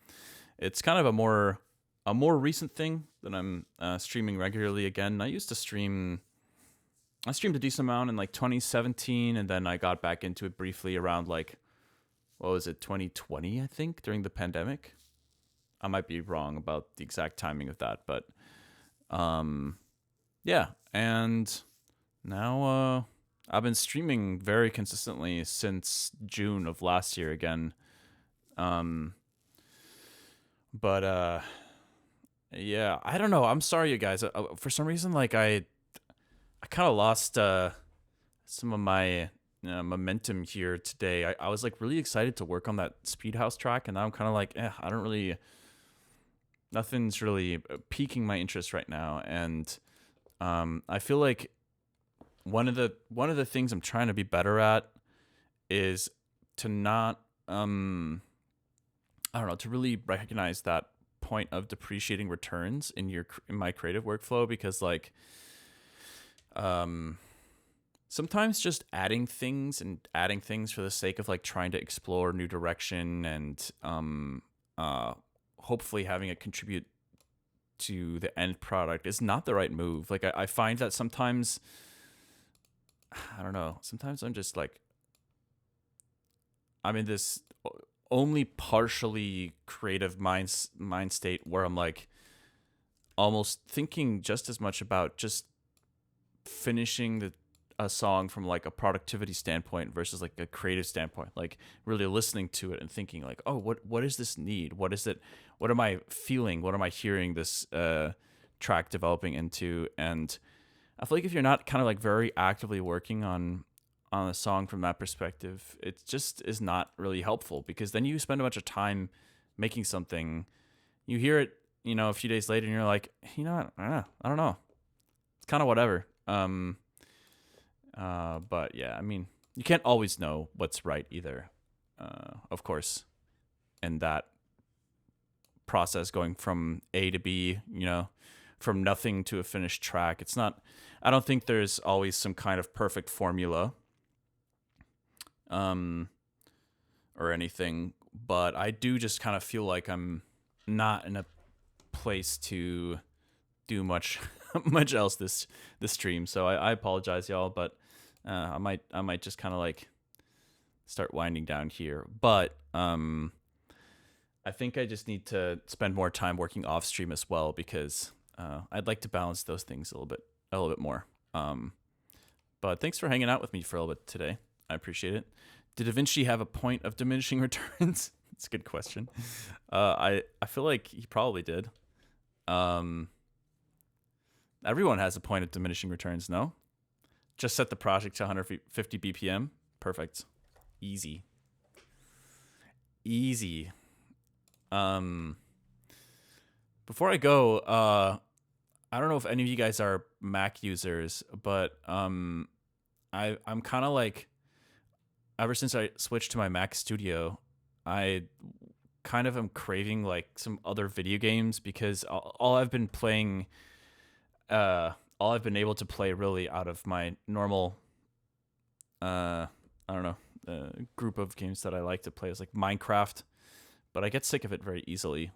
It's kind of a more recent thing that I'm streaming regularly again. I streamed a decent amount in like 2017, and then I got back into it briefly around like, what was it, 2020, I think, during the pandemic. I might be wrong about the exact timing of that, but yeah. And now I've been streaming very consistently since June of last year again. But yeah, I don't know. I'm sorry, you guys. For some reason, like I kind of lost some of my momentum here today. I was like really excited to work on that Speed House track, and now I'm kind of like, nothing's really piquing my interest right now. And I feel like one of the things I'm trying to be better at is to not I don't know, to really recognize that point of depreciating returns in my creative workflow, because like sometimes just adding things for the sake of like trying to explore new direction and hopefully having it contribute to the end product is not the right move. Like I find that sometimes, I don't know, sometimes I'm just like, I'm in this only partially creative mind state where I'm like almost thinking just as much about just finishing a song from like a productivity standpoint versus like a creative standpoint, like really listening to it and thinking like, oh, what is this need? What is it? What am I feeling? What am I hearing this track developing into? And I feel like if you're not kind of like very actively working on a song from that perspective, it just is not really helpful, because then you spend a bunch of time making something, you hear it, a few days later, and you're like, I don't know, it's kind of whatever. But yeah, I mean, you can't always know what's right either, of course, in that process going from A to B, from nothing to a finished track. It's not, I don't think there's always some kind of perfect formula or anything, but I do just kind of feel like I'm not in a place to do much much else this stream. So I apologize, y'all, but I might just kind of like start winding down here. But I think I just need to spend more time working off stream as well, because I'd like to balance those things a little bit more. But thanks for hanging out with me for a little bit today. I appreciate it. Did Da Vinci have a point of diminishing returns? It's a good question. I feel like he probably did. Everyone has a point of diminishing returns, no? Just set the project to 150 BPM. Perfect. Easy. Before I go, I don't know if any of you guys are Mac users, but I'm kind of like, ever since I switched to my Mac Studio, I kind of am craving like some other video games, because all I've been playing, all I've been able to play really out of my normal, I don't know, group of games that I like to play is like Minecraft, but I get sick of it very easily.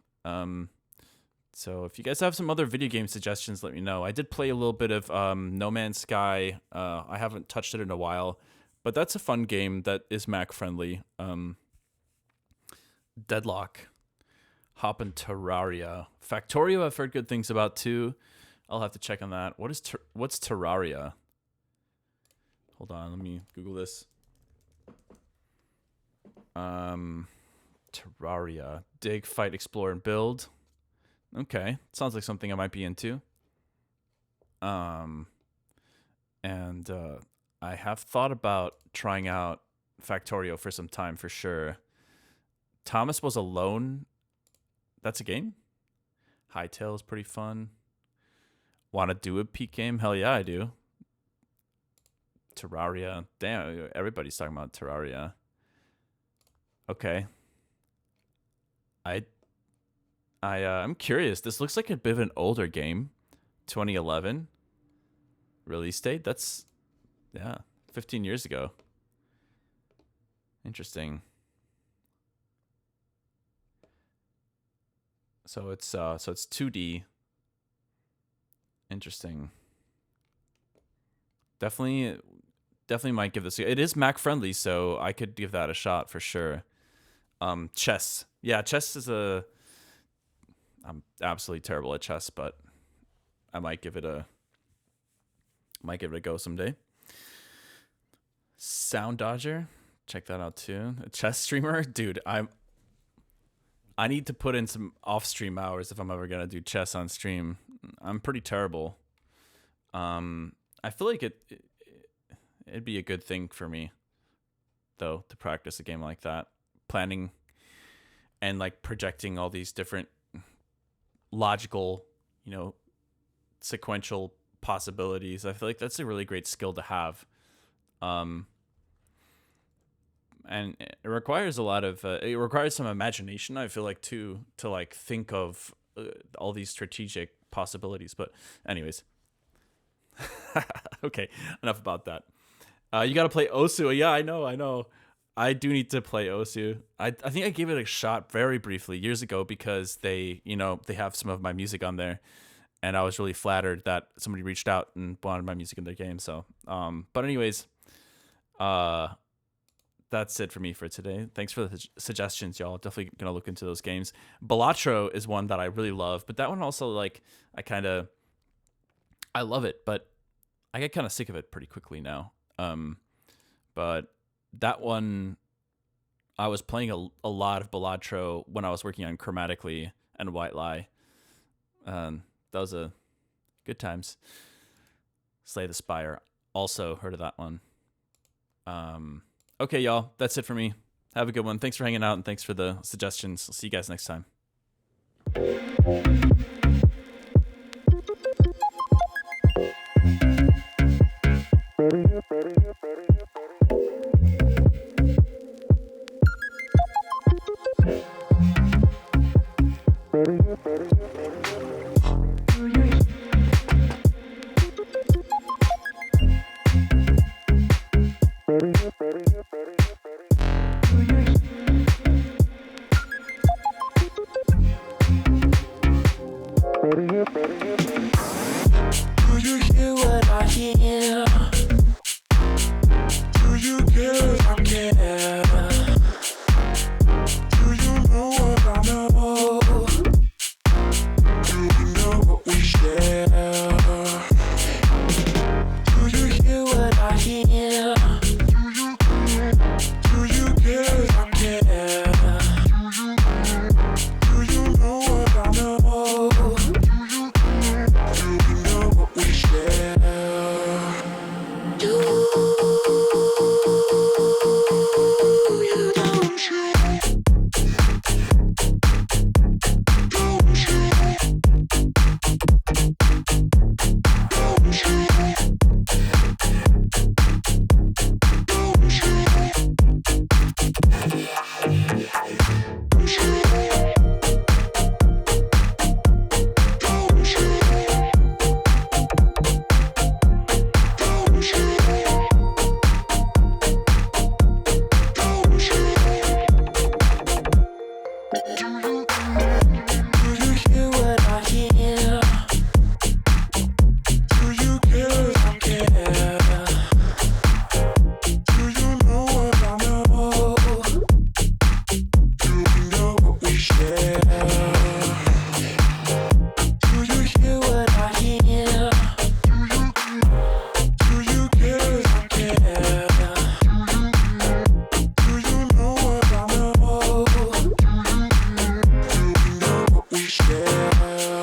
So if you guys have some other video game suggestions, let me know. I did play a little bit of No Man's Sky. I haven't touched it in a while, but that's a fun game that is Mac friendly. Deadlock, Hop and Terraria, Factorio I've heard good things about too. I'll have to check on that. What's Terraria? Hold on, let me Google this. Terraria, dig, fight, explore, and build. Okay, sounds like something I might be into. And I have thought about trying out Factorio for some time for sure. Thomas Was Alone. That's a game? Hytale is pretty fun. Want to do a peak game? Hell yeah, I do. Terraria. Damn, everybody's talking about Terraria. Okay. I'm curious. This looks like a bit of an older game. 2011 release date. That's 15 years ago. Interesting. So it's 2D. Interesting. Definitely might give this. It is Mac friendly, so I could give that a shot for sure. Chess. Yeah, chess is I'm absolutely terrible at chess, but I might give it a go someday. Sound Dodger, check that out too. A chess streamer, dude. I need to put in some off-stream hours if I'm ever gonna do chess on stream. I'm pretty terrible. I feel like it'd be a good thing for me, though, to practice a game like that. Planning and like projecting all these different logical, sequential possibilities. I feel like that's a really great skill to have. And it requires a lot of it requires some imagination, I feel like, to like think of all these strategic possibilities. But anyways, okay, enough about that. You got to play Osu. Yeah, I know. I do need to play Osu. I think I gave it a shot very briefly years ago, because they have some of my music on there, and I was really flattered that somebody reached out and wanted my music in their game. So, but anyways, that's it for me for today. Thanks for the suggestions, y'all. Definitely gonna look into those games. Balatro is one that I really love, but that one also, like, I love it, but I get kind of sick of it pretty quickly now. But that one, I was playing a lot of Balatro when I was working on Chromatically and White Lie. That was a good times. Slay the Spire. Also heard of that one. Okay, y'all. That's it for me. Have a good one. Thanks for hanging out and thanks for the suggestions. I'll see you guys next time. Do you hear what I hear? Do you care if I care? Do you know what I know? Do we know what we share? Do you hear what I hear? Do you care if I care? Do you know what I know? Do we know what we share? Do you don't you? Don't you? Don't you? Do you hear what I hear? Do you care if I care? Do you know what I know? Do we know what we share? Do you hear what I hear? Do you care if I care? Do you know what I know? Do we know what we share? Know what we share.